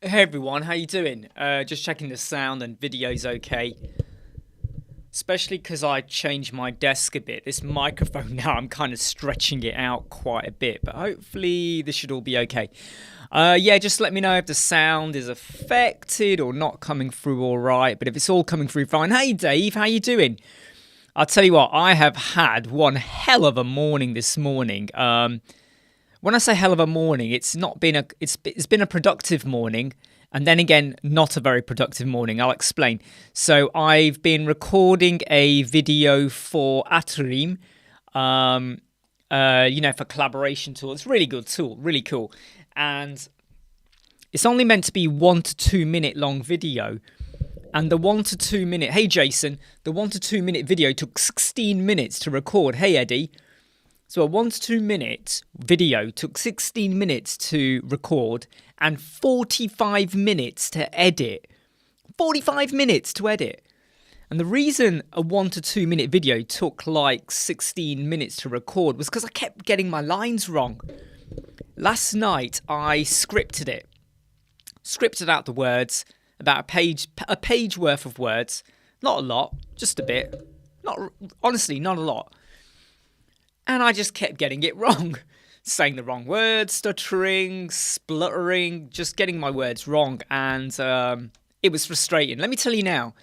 Hey everyone, how you doing? Just checking the sound and video's okay. Especially because I changed my desk a bit. This microphone now, I'm kind of stretching it out quite a bit, but hopefully this should all be okay. Yeah, just let me know if the sound is affected or not coming through all right. But if it's all coming through fine, hey Dave, how you doing? I'll tell you what, I have had one hell of a morning this morning. When I say hell of a morning, it's been a productive morning, and then again, not a very productive morning. I'll explain. So I've been recording a video for Atari, for collaboration tool. It's a really good tool, really cool, and it's only meant to be 1 to 2 minute long video. And the 1 to 2 minute, hey Jason, the 1 to 2 minute video took 16 minutes to record. Hey Eddie. So a 1 to 2 minute video took 16 minutes to record and 45 minutes to edit. 45 minutes to edit. And the reason a 1 to 2 minute video took like 16 minutes to record was because I kept getting my lines wrong. Last night I scripted out the words, about a page worth of words. Not a lot, just a bit. Honestly, not a lot. And I just kept getting it wrong. Saying the wrong words, stuttering, spluttering, just getting my words wrong. And it was frustrating. Let me tell you now.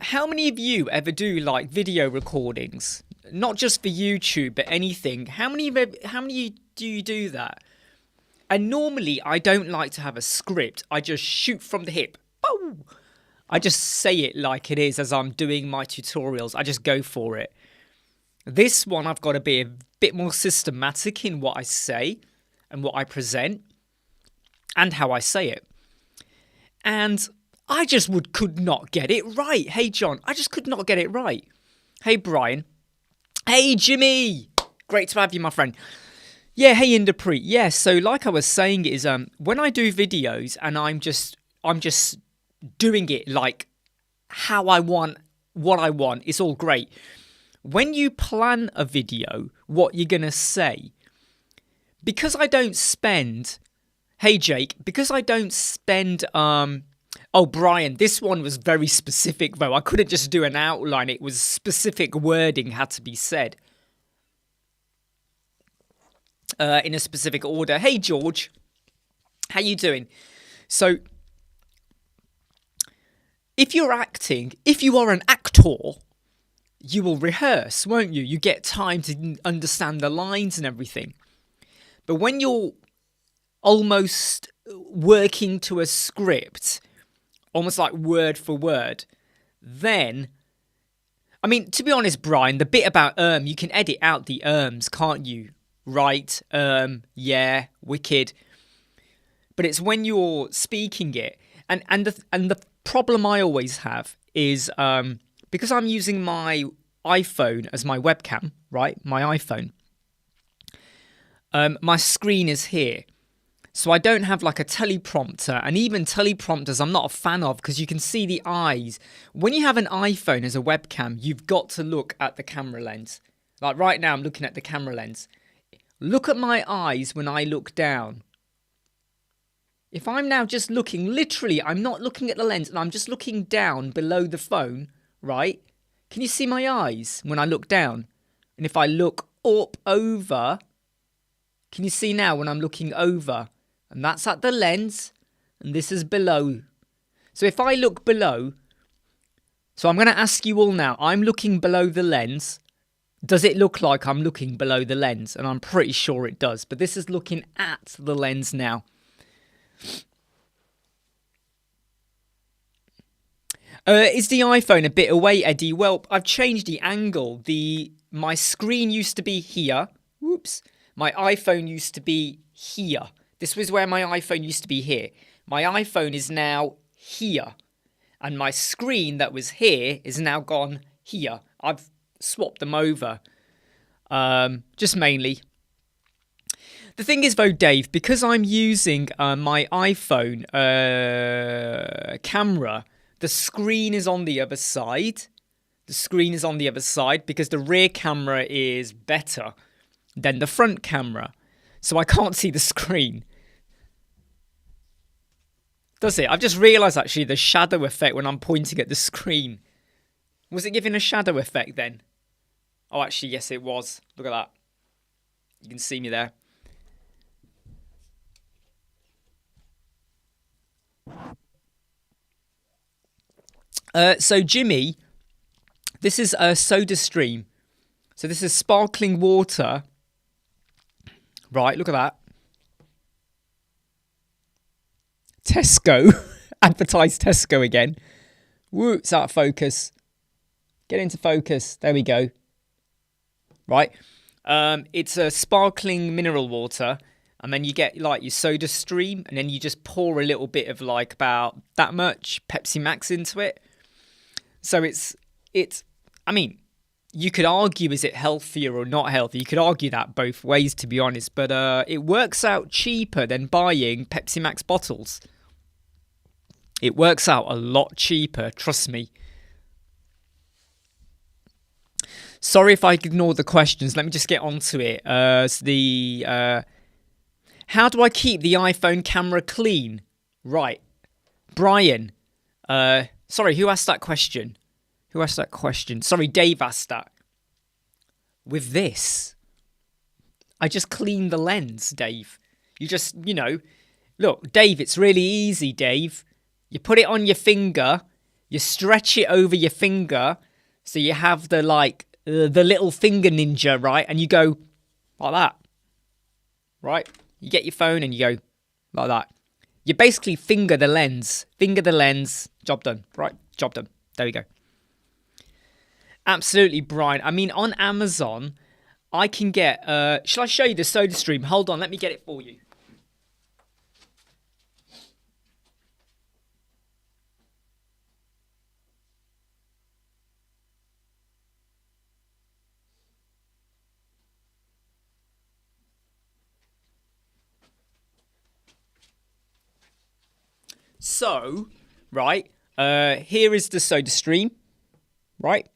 How many of you ever do like video recordings? Not just for YouTube, but anything. How many do you do that? And normally I don't like to have a script. I just shoot from the hip. Boom! I just say it like it is as I'm doing my tutorials. I just go for it. This one, I've got to be a bit more systematic in what I say and what I present and how I say it. And I just could not get it right. Hey, John, I just could not get it right. Hey, Brian. Hey, Jimmy. Great to have you, my friend. Yeah, hey, Inderpreet. Yeah, so like I was saying is when I do videos and I'm just doing it like how I want, what I want, it's all great. When you plan a video, what you're going to say, because I don't spend, hey Jake, because I don't spend, oh Brian, this one was very specific though. I couldn't just do an outline. It was specific wording had to be said in a specific order. Hey George, how you doing? So, if you are an actor, you will rehearse, won't you? You get time to understand the lines and everything. But when you're almost working to a script, almost like word for word, then, I mean, to be honest, Brian, the bit about you can edit out the can't you? Right, yeah, wicked. But it's when you're speaking it, and the problem I always have is because I'm using my iPhone as my webcam, right? My iPhone. My screen is here. So I don't have like a teleprompter. And even teleprompters I'm not a fan of because you can see the eyes. When you have an iPhone as a webcam, you've got to look at the camera lens. Like right now I'm looking at the camera lens. Look at my eyes when I look down. If I'm now just looking, literally, I'm not looking at the lens and I'm just looking down below the phone, right? Can you see my eyes when I look down? And if I look up over, can you see now when I'm looking over? And that's at the lens, and this is below. So if I look below, so I'm going to ask you all now, I'm looking below the lens. Does it look like I'm looking below the lens? And I'm pretty sure it does, but this is looking at the lens now. Is the iPhone a bit away, Eddie? Well, I've changed the angle. My screen used to be here. Whoops. My iPhone used to be here. This was where my iPhone used to be here. My iPhone is now here. And my screen that was here is now gone here. I've swapped them over. Just mainly. The thing is though, Dave, because I'm using my iPhone camera, the screen is on the other side. The screen is on the other side because the rear camera is better than the front camera. So I can't see the screen. Does it? I've just realised actually the shadow effect when I'm pointing at the screen. Was it giving a shadow effect then? Oh, actually, yes, it was. Look at that. You can see me there. So, Jimmy, this is a soda stream. So this is sparkling water. Right, look at that. Tesco. Advertise Tesco again. Woo, it's out of focus. Get into focus. There we go. Right. It's a sparkling mineral water. And then you get like your soda stream. And then you just pour a little bit of like about that much Pepsi Max into it. So it's I mean, you could argue, is it healthier or not healthy? You could argue that both ways, to be honest. But it works out cheaper than buying Pepsi Max bottles. It works out a lot cheaper, trust me. Sorry if I ignore the questions. Let me just get onto it. How do I keep the iPhone camera clean? Right. Brian. Sorry, who asked that question? Who asked that question? Sorry, Dave asked that. With this, I just clean the lens, Dave. You just, look, Dave, it's really easy, Dave. You put it on your finger, you stretch it over your finger, so you have the little finger ninja, right? And you go like that, right? You get your phone and you go like that. You basically finger the lens, job done, right? Job done. There we go. Absolutely, Brian. I mean, on Amazon, I can get... shall I show you the soda stream? Hold on, let me get it for you. So, right, here is the soda stream, right?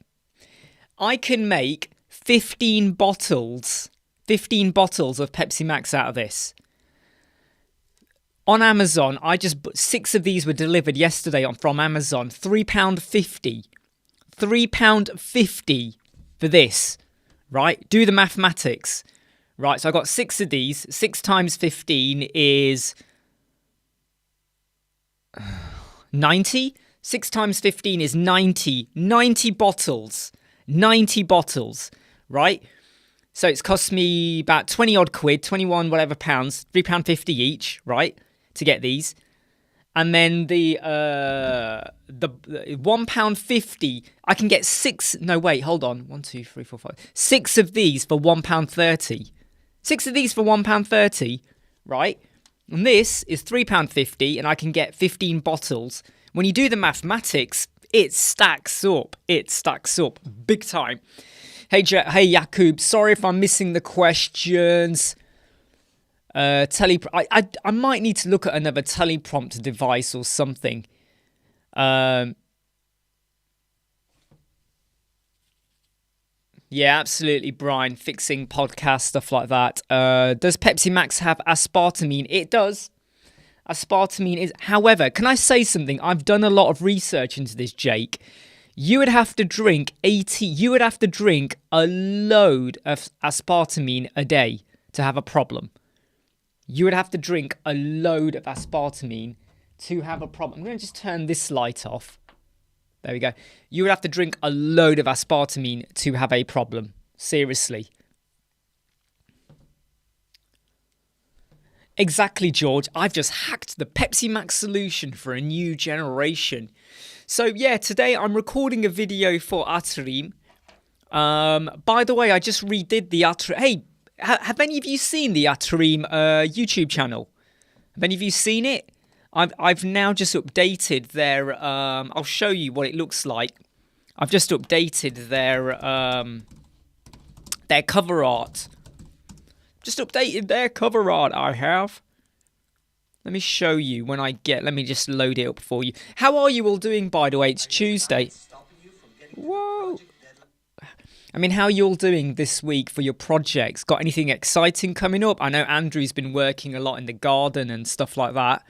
I can make 15 bottles of Pepsi Max out of this. On Amazon, 6 of these were delivered yesterday from Amazon. £3.50. £3.50 for this, right? Do the mathematics. Right, so I got 6 of these. 6 times 15 is 90. 6 times 15 is 90. 90 bottles. 90 bottles, right? So it's cost me about 20 odd quid, 21 whatever pounds, £3.50 each, right? To get these. And then the £1.50, I can get 6, no wait, hold on. 1, 2, 3, 4, 5. 6 of these for £1.30. 6 of these for £1.30, right? And this is £3.50 and I can get 15 bottles. When you do the mathematics, it stacks up. It stacks up big time. Hey, Yakub. Sorry if I'm missing the questions. I might need to look at another teleprompter device or something. Yeah, absolutely, Brian. Fixing podcast, stuff like that. Does Pepsi Max have aspartame? It does. Aspartame is, however, can I say something? I've done a lot of research into this, Jake. You would have to drink a load of aspartame a day to have a problem. You would have to drink a load of aspartame to have a problem. I'm going to just turn this light off. There we go. You would have to drink a load of aspartame to have a problem. Seriously. Exactly, George. I've just hacked the Pepsi Max solution for a new generation. So, yeah, today I'm recording a video for Atari. By the way, I just redid the Atari. Hey, have any of you seen the Atari YouTube channel? Have any of you seen it? I've now just updated their... I'll show you what it looks like. I've just updated their cover art. Just updated their cover art, I have. Let me show you when I get... Let me just load it up for you. How are you all doing, by the way? It's Tuesday. Whoa. I mean, how are you all doing this week for your projects? Got anything exciting coming up? I know Andrew's been working a lot in the garden and stuff like that.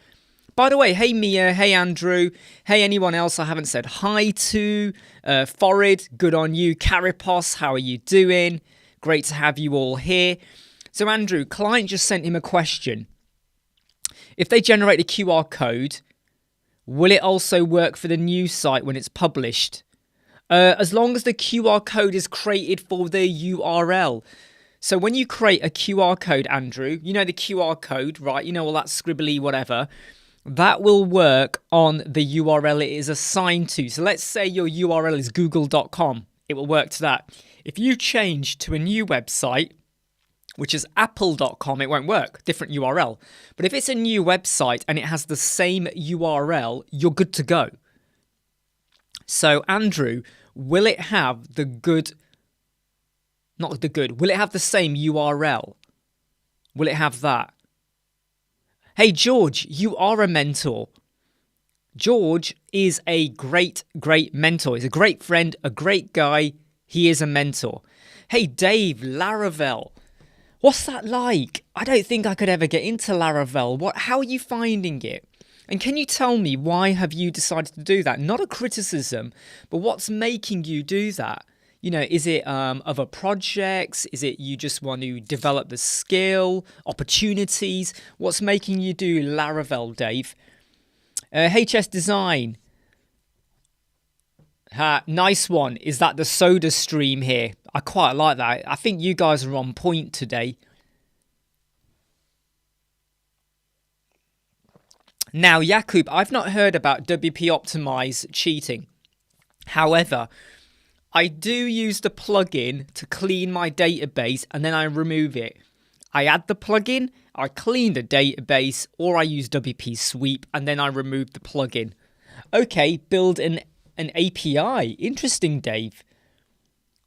By the way, hey Mia, hey Andrew, hey anyone else I haven't said hi to. Forid, good on you. Caripos, how are you doing? Great to have you all here. So Andrew, client just sent him a question. If they generate a QR code, will it also work for the news site when it's published? As long as the QR code is created for the URL. So when you create a QR code, Andrew, you know the QR code, right? You know all that scribbly whatever. That will work on the URL it is assigned to. So let's say your URL is google.com. It will work to that. If you change to a new website, which is apple.com, it won't work. Different URL. But if it's a new website and it has the same URL, you're good to go. So Andrew, will it have the good... Not the good. Will it have the same URL? Will it have that? Hey, George, you are a mentor. George is a great, great mentor. He's a great friend, a great guy. He is a mentor. Hey, Dave, Laravel. What's that like? I don't think I could ever get into Laravel. How are you finding it? And can you tell me why have you decided to do that? Not a criticism, but what's making you do that? You know, is it other projects? Is it you just want to develop the skill, opportunities? What's making you do Laravel, Dave? HS Design. Nice one. Is that the soda stream here? I quite like that. I think you guys are on point today. Now, Jakub, I've not heard about WP Optimize cheating. However, I do use the plugin to clean my database and then I remove it. I add the plugin, I clean the database, or I use WP Sweep and then I remove the plugin. Okay, build an API. Interesting, Dave.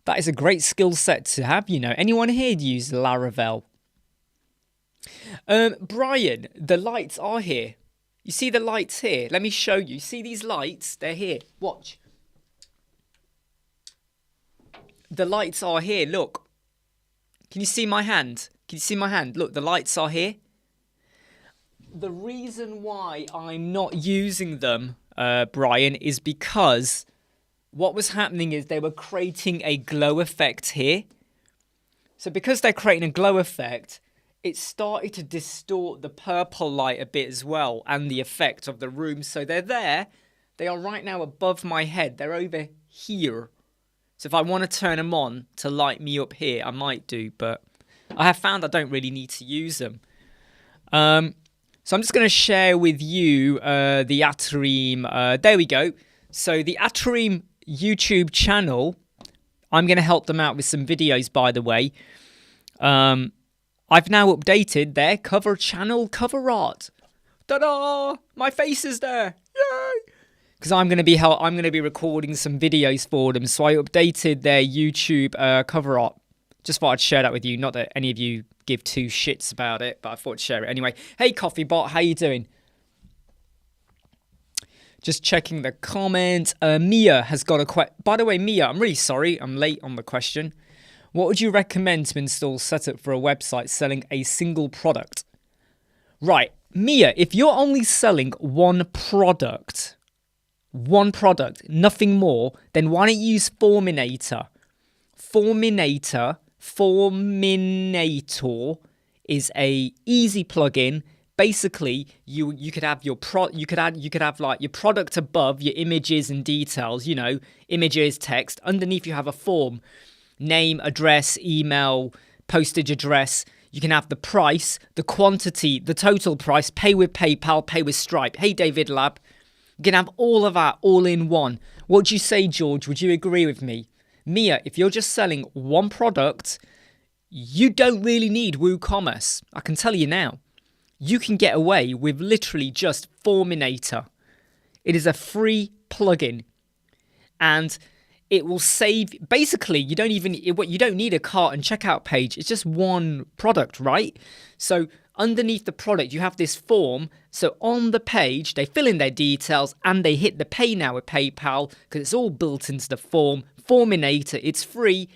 That is a great skill set to have, you know. Anyone here use Laravel? Brian, the lights are here. You see the lights here? Let me show you. See these lights? They're here. Watch. The lights are here, look. Can you see my hand? Can you see my hand? Look, the lights are here. The reason why I'm not using them, Brian, is because what was happening is they were creating a glow effect here. So because they're creating a glow effect, it started to distort the purple light a bit as well and the effect of the room. So they're there. They are right now above my head. They're over here. So if I want to turn them on to light me up here, I might do, but I have found I don't really need to use them. So I'm just going to share with you the Atari. There we go. So the Atari YouTube channel, I'm going to help them out with some videos, by the way. I've now updated their cover channel cover art. Ta-da! My face is there. Yay! Because I'm going to be recording some videos for them, so I updated their YouTube cover art. Just thought I'd share that with you. Not that any of you give two shits about it, but I thought I'd share it anyway. Hey, Coffee Bot, how you doing? Just checking the comment. Mia has got a question. By the way, Mia, I'm really sorry. I'm late on the question. What would you recommend to install setup for a website selling a single product? Right, Mia, if you're only selling one product, nothing more, then why don't you use Forminator? Forminator is a easy plugin. Basically, you could have your like your product above, your images and details, you know, images, text. Underneath you have a form, name, address, email, postage address. You can have the price, the quantity, the total price, pay with PayPal, pay with Stripe. Hey, David Lab. You can have all of that all in one. What do you say, George? Would you agree with me? Mia, if you're just selling one product, you don't really need WooCommerce. I can tell you now. You can get away with literally just Forminator. It is a free plugin. And it will save... Basically, you don't need a cart and checkout page. It's just one product, right? So underneath the product, you have this form. So on the page, they fill in their details and they hit the pay now with PayPal because it's all built into the form. Forminator, it's free.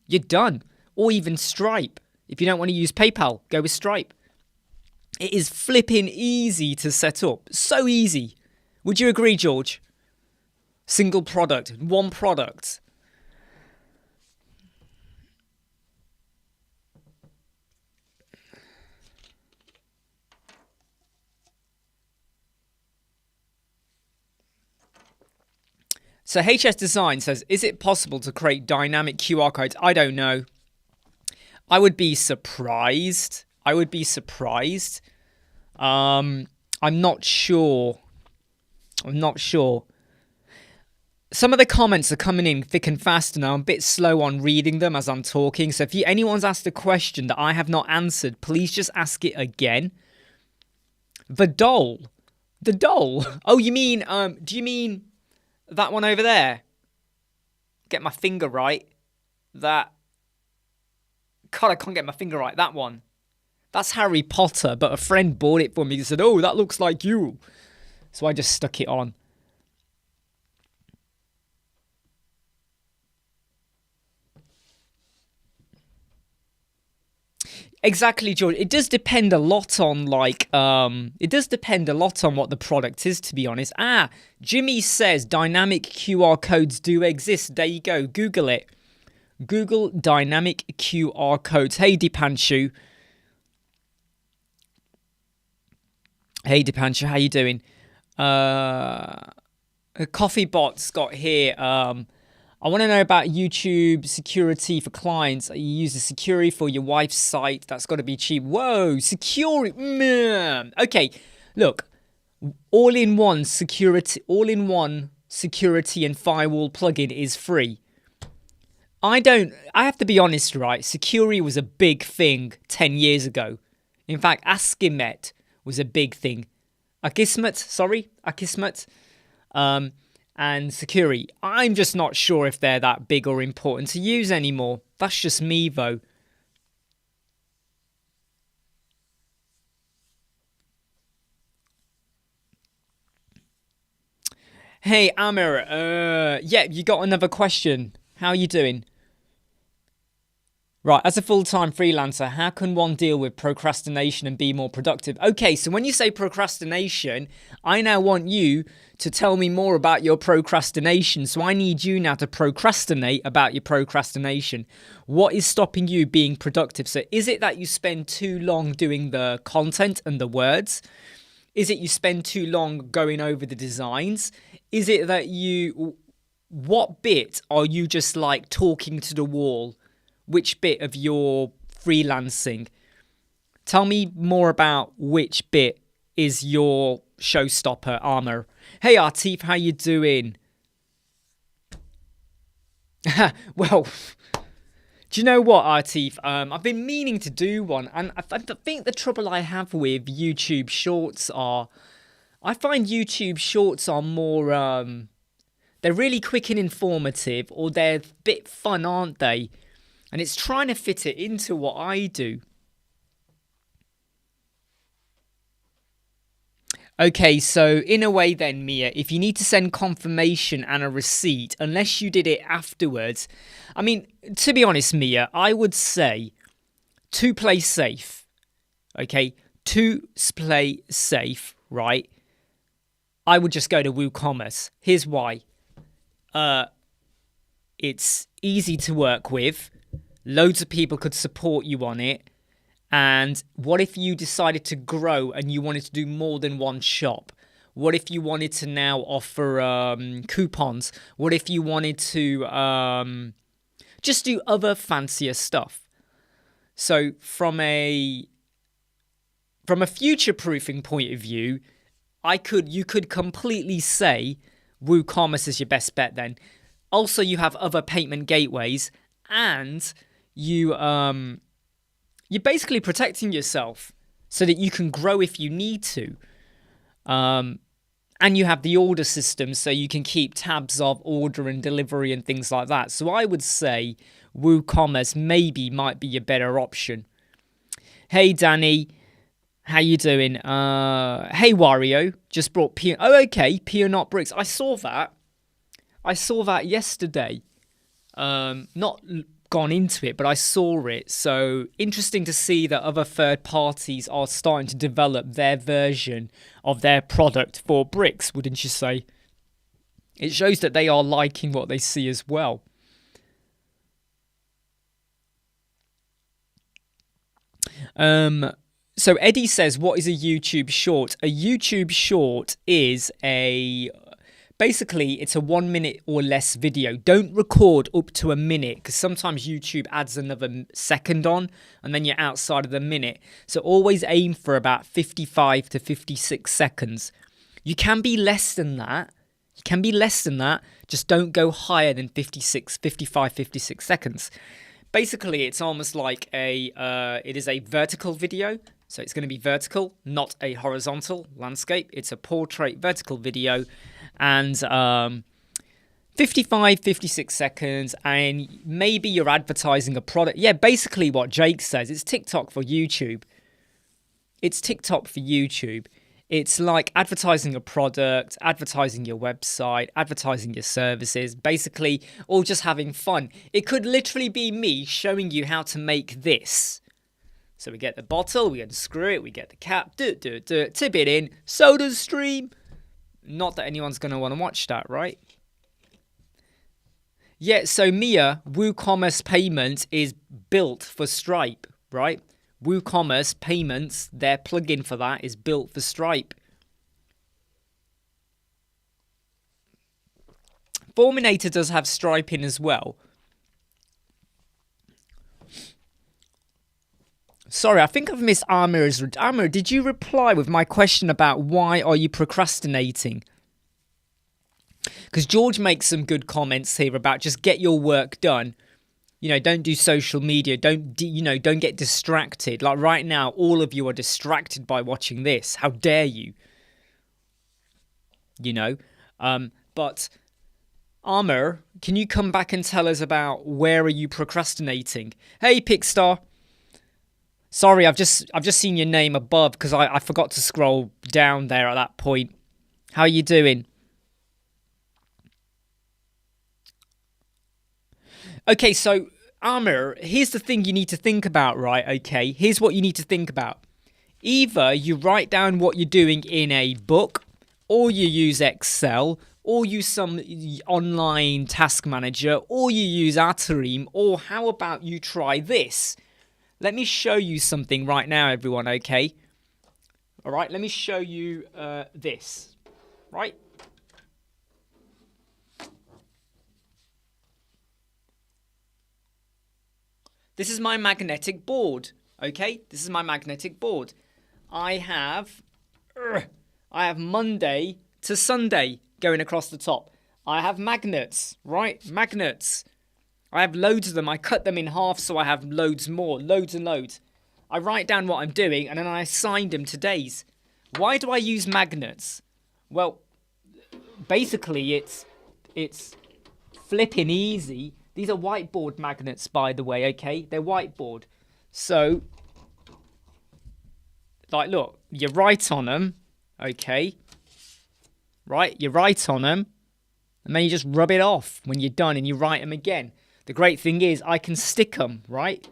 You're done. Or even Stripe. If you don't want to use PayPal, go with Stripe. It is flipping easy to set up. So easy. Would you agree, George? Single product, one product. So HS Design says, is it possible to create dynamic QR codes? I don't know. I would be surprised. I'm not sure. Some of the comments are coming in thick and fast, and I'm a bit slow on reading them as I'm talking. So if anyone's asked a question that I have not answered, please just ask it again. The doll. Oh, you mean? Do you mean that one over there? Get my finger right. God, I can't get my finger right. That one. That's Harry Potter, but a friend bought it for me and said, "Oh, that looks like you." So I just stuck it on. Exactly, George. It does depend a lot on what the product is, to be honest. Jimmy says dynamic QR codes do exist. There you go. Google it. Google dynamic QR codes. Hey, Dipanshu. How you doing? Coffee Bot's got here. I want to know about YouTube security for clients. You use the security for your wife's site. That's got to be cheap. Whoa, security. Man. Okay, look. All-in-one security and firewall plugin is free. I have to be honest, right? Security was a big thing 10 years ago. In fact, Askimet was a big thing. Akismet. And security. I'm just not sure if they're that big or important to use anymore. That's just me, though. Hey, Amir. Yeah, you got another question. How are you doing? Right, as a full-time freelancer, how can one deal with procrastination and be more productive? Okay, so when you say procrastination, I now want you to tell me more about your procrastination. So I need you now to procrastinate about your procrastination. What is stopping you being productive? So is it that you spend too long doing the content and the words? Is it you spend too long going over the designs? Is it that what bit are you just like talking to the wall? Which bit of your freelancing? Tell me more about which bit is your showstopper, Armour. Hey, Artif, how you doing? Well, do you know what, Artif? I've been meaning to do one, and I think the trouble I have with YouTube Shorts I find YouTube Shorts are more, they're really quick and informative, or they're a bit fun, aren't they? And it's trying to fit it into what I do. Okay, so in a way then, Mia, if you need to send confirmation and a receipt, unless you did it afterwards, I mean, to be honest, Mia, I would say to play safe, okay? To play safe, right? I would just go to WooCommerce. Here's why. It's easy to work with. Loads of people could support you on it. And what if you decided to grow and you wanted to do more than one shop? What if you wanted to now offer coupons? What if you wanted to just do other fancier stuff? So from a future-proofing point of view, you could completely say WooCommerce is your best bet then. Also, you have other payment gateways, and you're basically protecting yourself so that you can grow if you need to. And you have the order system so you can keep tabs of order and delivery and things like that. So I would say WooCommerce might be a better option. Hey, Danny. How you doing? Hey, Wario. Just brought Pure Not Bricks. I saw that yesterday. Not gone into it, but I saw it. So interesting to see that other third parties are starting to develop their version of their product for bricks, wouldn't you say? It shows that they are liking what they see as well. So Eddie says, what is a YouTube short? A YouTube short is basically it's a 1 minute or less video. Don't record up to a minute, because sometimes YouTube adds another second on and then you're outside of the minute. So always aim for about 55 to 56 seconds. You can be less than that. Just don't go higher than 55, 56 seconds. Basically, it's almost like it is a vertical video. So it's going to be vertical, not a horizontal landscape. It's a portrait vertical video, and 55, 56 seconds, and maybe you're advertising a product. Yeah, basically what Jake says, it's TikTok for YouTube. It's like advertising a product, advertising your website, advertising your services, basically all just having fun. It could literally be me showing you how to make this. So we get the bottle, we unscrew it, we get the cap, tip it in, soda stream. Not that anyone's going to want to watch that, right? Yeah, so Mia, WooCommerce Payments is built for Stripe, right? WooCommerce Payments, their plugin for that is built for Stripe. Forminator does have Stripe in as well. Sorry, I think I've missed Amir's. Amir, did you reply with my question about why are you procrastinating? Because George makes some good comments here about just get your work done. You know, don't do social media. Don't get distracted. Like right now, all of you are distracted by watching this. How dare you? You know, but Amir, can you come back and tell us about where are you procrastinating? Hey, Pickstar. Sorry, I've just seen your name above because I forgot to scroll down there at that point. How are you doing? Okay, so Amir, here's the thing you need to think about, right? Okay, here's what you need to think about. Either you write down what you're doing in a book, or you use Excel, or use some online task manager, or you use Atari, or how about you try this? Let me show you something right now, everyone, okay? All right, let me show you this, right? This is my magnetic board, okay? This is my magnetic board. I have Monday to Sunday going across the top. I have magnets, right? Magnets. I have loads of them. I cut them in half so I have loads more, loads and loads. I write down what I'm doing and then I assign them to days. Why do I use magnets? Well, basically it's flipping easy. These are whiteboard magnets, by the way, okay? They're whiteboard. So, like, look, you write on them, okay? Right? You write on them, and then you just rub it off when you're done, and you write them again. The great thing is I can stick them, right?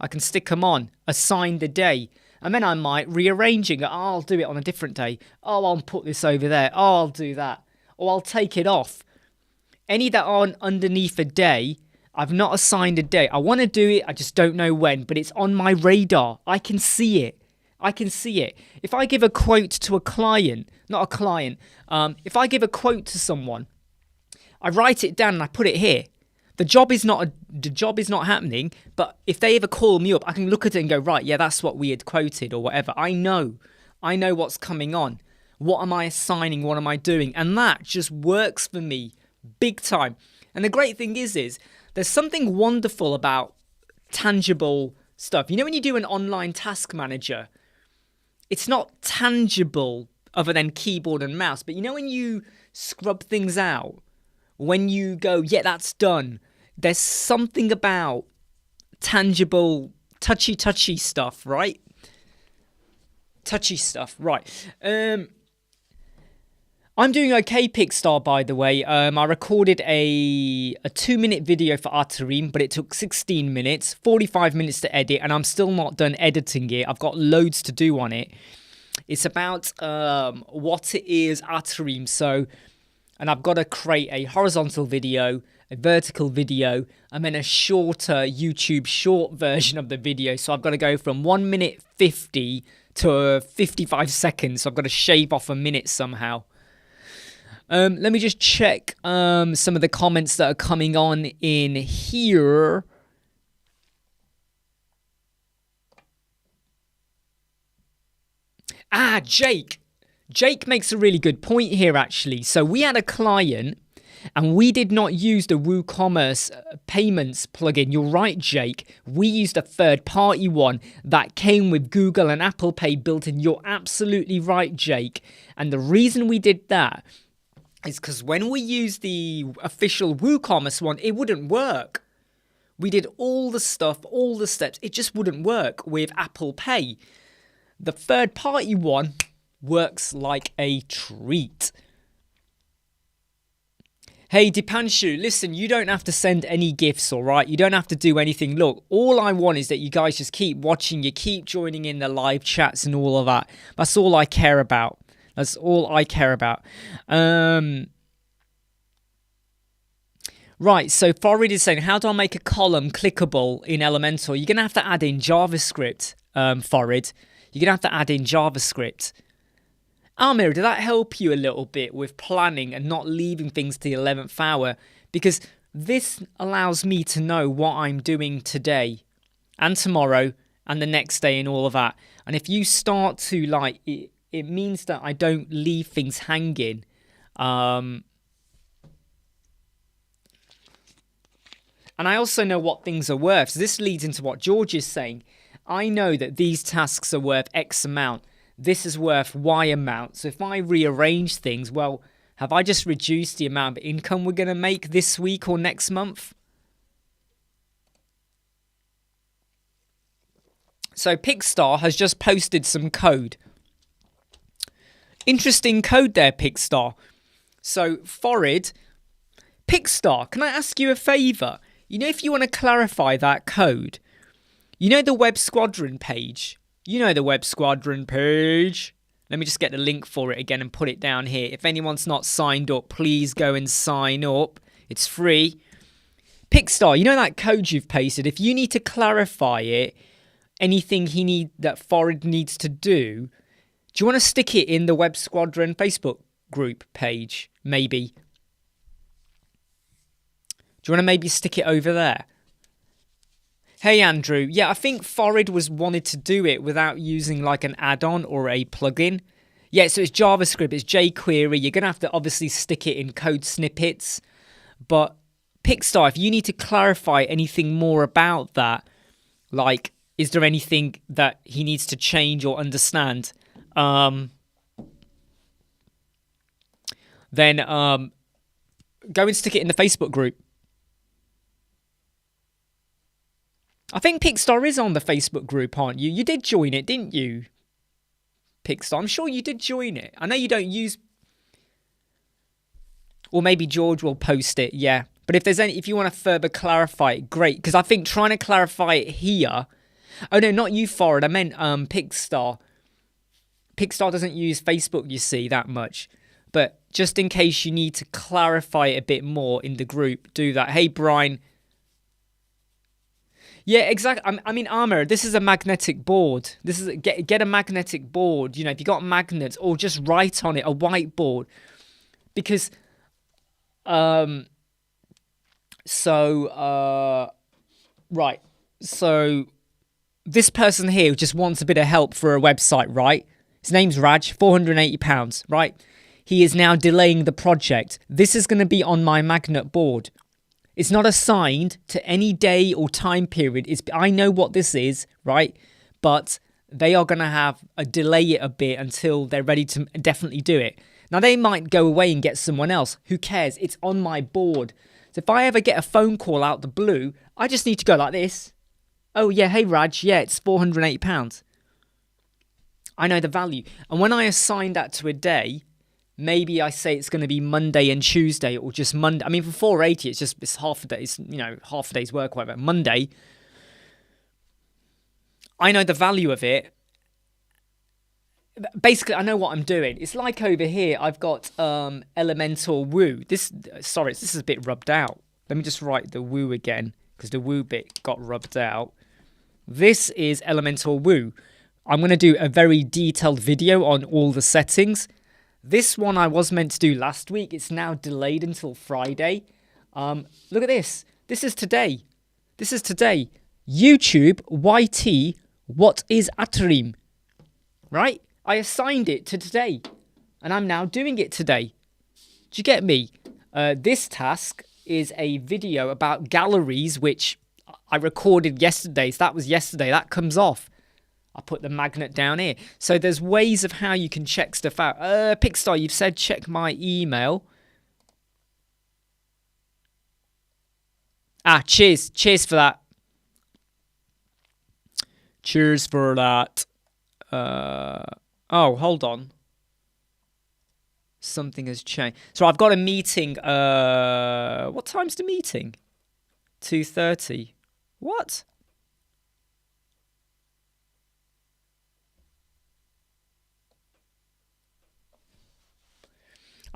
I can stick them on, assign the day. And then I might rearranging it. Oh, I'll do it on a different day. Oh, I'll put this over there. Oh, I'll do that. Or I'll take it off. Any that aren't underneath a day, I've not assigned a day. I want to do it, I just don't know when, but it's on my radar. I can see it. If I give a quote to a client, if I give a quote to someone, I write it down and I put it here. The job is not happening, but if they ever call me up, I can look at it and go, right, yeah, that's what we had quoted or whatever. I know what's coming on. What am I assigning? What am I doing? And that just works for me big time. And the great thing is there's something wonderful about tangible stuff. You know, when you do an online task manager, it's not tangible other than keyboard and mouse. But you know when you scrub things out, when you go, yeah, that's done, there's something about tangible, touchy stuff, right? I'm doing okay, Pickstar, by the way. I recorded a 2-minute video for Atari, but it took 16 minutes, 45 minutes to edit, and I'm still not done editing it. I've got loads to do on it. It's about what it is, Atari. So, and I've got to create a horizontal video, a vertical video, and then a shorter YouTube short version of the video. So I've got to go from 1 minute 50 to 55 seconds. So I've got to shave off a minute somehow. Let me just check some of the comments that are coming on in here. Jake. Jake makes a really good point here, actually. So we had a client and we did not use the WooCommerce payments plugin. You're right, Jake. We used a third-party one that came with Google and Apple Pay built in. You're absolutely right, Jake. And the reason we did that is because when we used the official WooCommerce one, it wouldn't work. We did all the stuff, all the steps. It just wouldn't work with Apple Pay. The third-party one works like a treat. Hey, Dipanshu, listen, you don't have to send any gifts, all right? You don't have to do anything. Look, all I want is that you guys just keep watching, you keep joining in the live chats and all of that. That's all I care about. That's all I care about. Right, so Farid is saying, how do I make a column clickable in Elementor? You're going to have to add in JavaScript, Farid. You're going to have to add in JavaScript. Amir, did that help you a little bit with planning and not leaving things to the 11th hour? Because this allows me to know what I'm doing today and tomorrow and the next day and all of that. And if you start to like, it means that I don't leave things hanging. And I also know what things are worth. So this leads into what George is saying. I know that these tasks are worth X amount. This is worth Y amount. So if I rearrange things, well, have I just reduced the amount of income we're going to make this week or next month? So Pickstar has just posted some code. Interesting code there, Pickstar. So Farid, Pickstar, can I ask you a favour? You know, if you want to clarify that code, you know the Web Squadron page? You know the Web Squadron page. Let me just get the link for it again and put it down here. If anyone's not signed up, please go and sign up. It's free. Pickstar, you know that code you've pasted? If you need to clarify it, anything that Farid needs to do you want to stick it in the Web Squadron Facebook group page? Maybe. Do you want to maybe stick it over there? Hey Andrew, yeah, I think Farid wanted to do it without using like an add-on or a plugin. Yeah, so it's JavaScript, it's jQuery. You're going to have to obviously stick it in code snippets. But Pickstar, if you need to clarify anything more about that, like, is there anything that he needs to change or understand? Then go and stick it in the Facebook group. I think Pickstar is on the Facebook group, aren't you? You did join it, didn't you? Pickstar, I'm sure you did join it. I know you don't use... Or maybe George will post it, yeah. But if you want to further clarify it, great. Because I think trying to clarify it here... Oh no, not you, Farid. I meant Pickstar. Pickstar doesn't use Facebook, you see, that much. But just in case you need to clarify it a bit more in the group, do that. Hey, Brian... Yeah, exactly. I mean, Amir, this is a magnetic board. This is get a magnetic board. You know, if you got magnets, or just write on it, a whiteboard, because right. So this person here just wants a bit of help for a website, right? His name's Raj, £480, right? He is now delaying the project. This is going to be on my magnet board. It's not assigned to any day or time period. I know what this is, right? But they are going to have a delay it a bit until they're ready to definitely do it. Now, they might go away and get someone else. Who cares? It's on my board. So if I ever get a phone call out the blue, I just need to go like this. Oh, yeah, hey, Raj. Yeah, it's £480. I know the value. And when I assign that to a day, Maybe I say it's going to be Monday and Tuesday, or just Monday. I mean, for 480, it's half a day. It's, half a day's work, whatever. Monday, I know the value of it. Basically, I know what I'm doing. It's like over here, I've got Elementor Woo. This is a bit rubbed out. Let me just write the Woo again, because the Woo bit got rubbed out. This is Elementor Woo. I'm going to do a very detailed video on all the settings. This one I was meant to do last week. It's now delayed until Friday. Look at this. This is today. YouTube YT, what is Atari? Right? I assigned it to today, and I'm now doing it today. Do you get me? This task is a video about galleries, which I recorded yesterday. So that was yesterday. That comes off. I put the magnet down here. So there's ways of how you can check stuff out. Pickstar, you've said check my email. Cheers. Cheers for that. Cheers for that. Oh, hold on. Something has changed. So I've got a meeting. What time's the meeting? 2:30. What?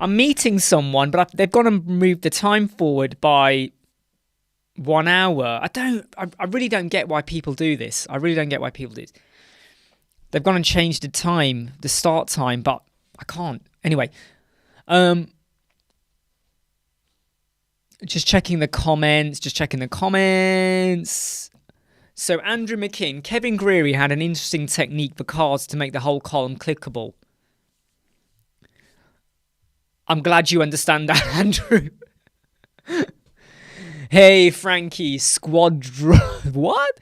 I'm meeting someone, but they've got to move the time forward by 1 hour. I really don't get why people do this. They've gone and changed the time, the start time, but I can't. Anyway, just checking the comments. So Andrew McKinn, Kevin Greery had an interesting technique for cards to make the whole column clickable. I'm glad you understand that, Andrew. Hey, Frankie, Squadron. What?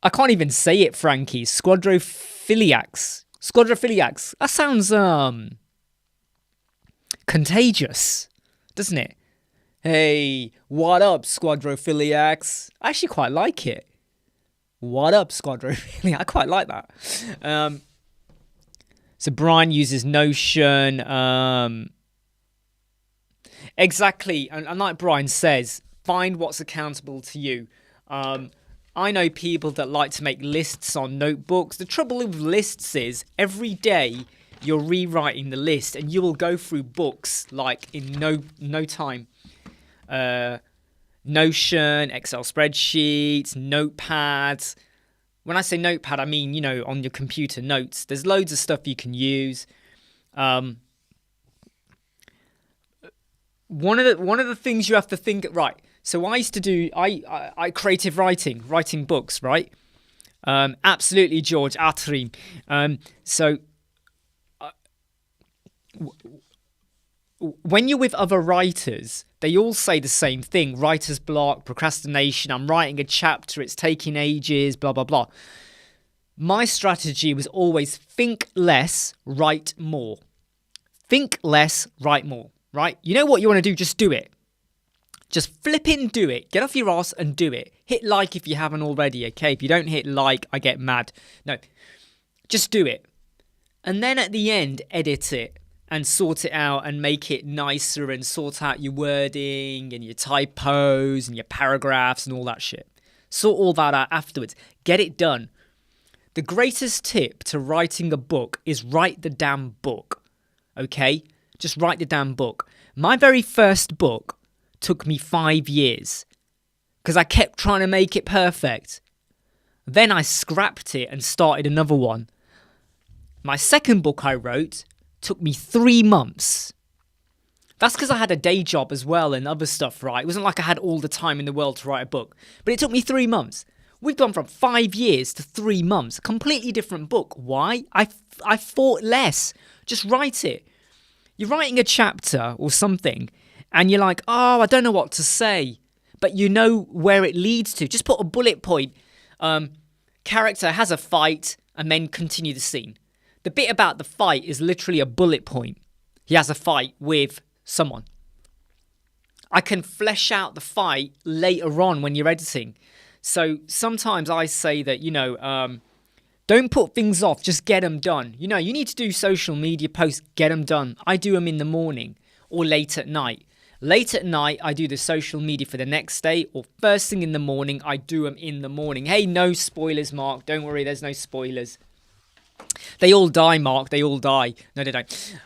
I can't even say it, Frankie. Squadrophiliacs. That sounds contagious, doesn't it? Hey, what up, Squadrophiliacs? I actually quite like it. What up, Squadrophiliacs? I quite like that. So Brian uses Notion. Exactly, and like Brian says, find what's accountable to you. I know people that like to make lists on notebooks. The trouble with lists is every day you're rewriting the list, and you will go through books like in no time. Notion, Excel spreadsheets, notepads. When I say notepad, I mean, on your computer notes. There's loads of stuff you can use. One of the things you have to think, right? So I used to do I creative writing books, right? Absolutely, George Atari. When you're with other writers, they all say the same thing: writer's block, procrastination. I'm writing a chapter; it's taking ages. Blah blah blah. My strategy was always think less, write more. Think less, write more. Right? You know what you want to do? Just do it. Just flipping do it. Get off your ass and do it. Hit like if you haven't already, okay? If you don't hit like, I get mad. No, just do it. And then at the end, edit it and sort it out and make it nicer and sort out your wording and your typos and your paragraphs and all that shit. Sort all that out afterwards. Get it done. The greatest tip to writing a book is write the damn book, okay? Just write the damn book. My very first book took me 5 years because I kept trying to make it perfect. Then I scrapped it and started another one. My second book I wrote took me 3 months. That's because I had a day job as well and other stuff, right? It wasn't like I had all the time in the world to write a book. But it took me 3 months. We've gone from 5 years to 3 months. A completely different book. Why? I thought less. Just write it. You're writing a chapter or something and you're like, oh, I don't know what to say. But you know where it leads to. Just put a bullet point. Character has a fight and then continue the scene. The bit about the fight is literally a bullet point. He has a fight with someone. I can flesh out the fight later on when you're editing. So sometimes I say that, Don't put things off. Just get them done. You know, you need to do social media posts. Get them done. I do them in the morning or late at night. Late at night, I do the social media for the next day, or first thing in the morning, I do them in the morning. Hey, no spoilers, Mark. Don't worry, there's no spoilers. They all die, Mark. They all die. No, they don't.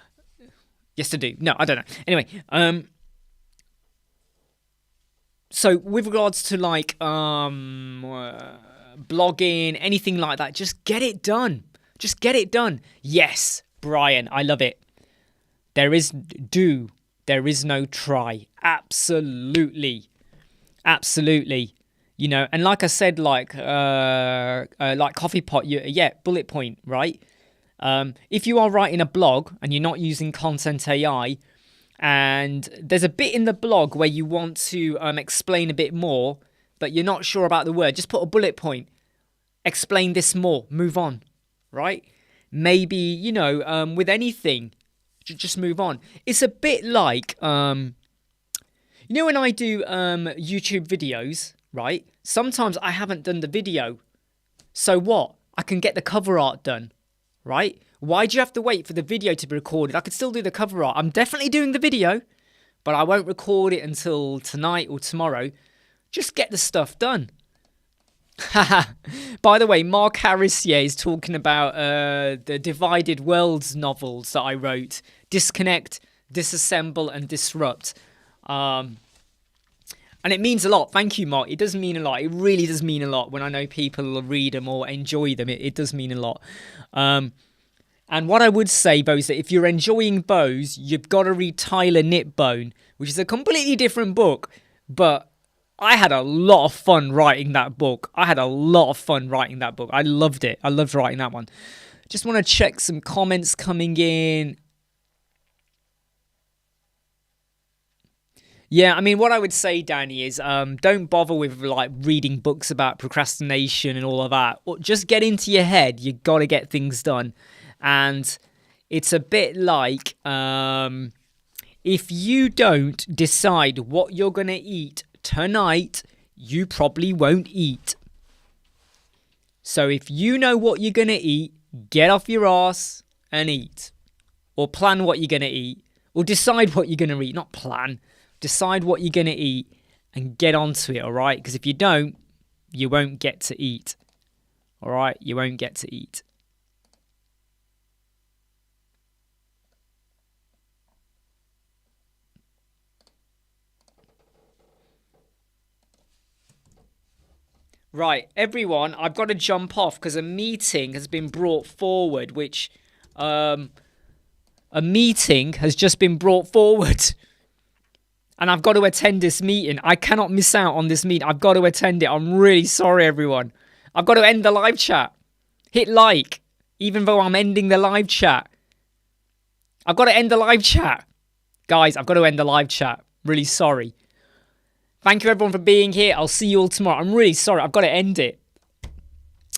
Yes, they do. No, I don't know. Anyway, so with regards to like blogging, anything like that, just get it done. Just get it done. Yes, Brian, I love it. There is no try. Absolutely. You know, and like I said, like Coffee Pot, bullet point, right? If you are writing a blog and you're not using Content AI, and there's a bit in the blog where you want to explain a bit more, but you're not sure about the word, just put a bullet point. Explain this more. Move on, right? Maybe, you know, with anything, just move on. It's a bit like, you know, when I do YouTube videos, right? Sometimes I haven't done the video. So what? I can get the cover art done, right? Why do you have to wait for the video to be recorded? I could still do the cover art. I'm definitely doing the video, but I won't record it until tonight or tomorrow. Just get the stuff done. By the way, Mark Harris is talking about the Divided Worlds novels that I wrote. Disconnect, Disassemble, and Disrupt. And it means a lot. Thank you, Mark. It does mean a lot. It really does mean a lot when I know people read them or enjoy them. It does mean a lot. And what I would say, though, is that if you're enjoying those, you've got to read Tyler Knitbone, which is a completely different book. But I had a lot of fun writing that book. I loved it. I loved writing that one. Just want to check some comments coming in. Yeah, I mean, what I would say, Danny, is don't bother with like reading books about procrastination and all of that. Just get into your head. You got to get things done. And it's a bit like if you don't decide what you're going to eat tonight, you probably won't eat. So if you know what you're going to eat, get off your ass and eat. Or plan what you're going to eat. Or decide what you're going to eat. Not plan. Decide what you're going to eat and get onto it, all right? Because if you don't, you won't get to eat. All right? You won't get to eat. Right, everyone, I've got to jump off because a meeting has been brought forward, which, a meeting has just been brought forward. And I've got to attend this meeting. I cannot miss out on this meeting. I've got to attend it. I'm really sorry, everyone. I've got to end the live chat. Hit like, even though I'm ending the live chat. I've got to end the live chat. Guys, I've got to end the live chat. Really sorry. Thank you, everyone, for being here. I'll see you all tomorrow. I'm really sorry. I've got to end it.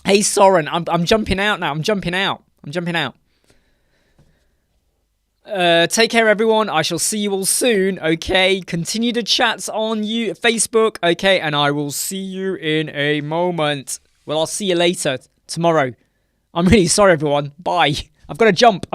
Hey, Soren, I'm jumping out now. I'm jumping out. Take care, everyone. I shall see you all soon, okay? Continue the chats on Facebook, okay? And I will see you in a moment. Well, I'll see you later, tomorrow. I'm really sorry, everyone. Bye. I've got to jump.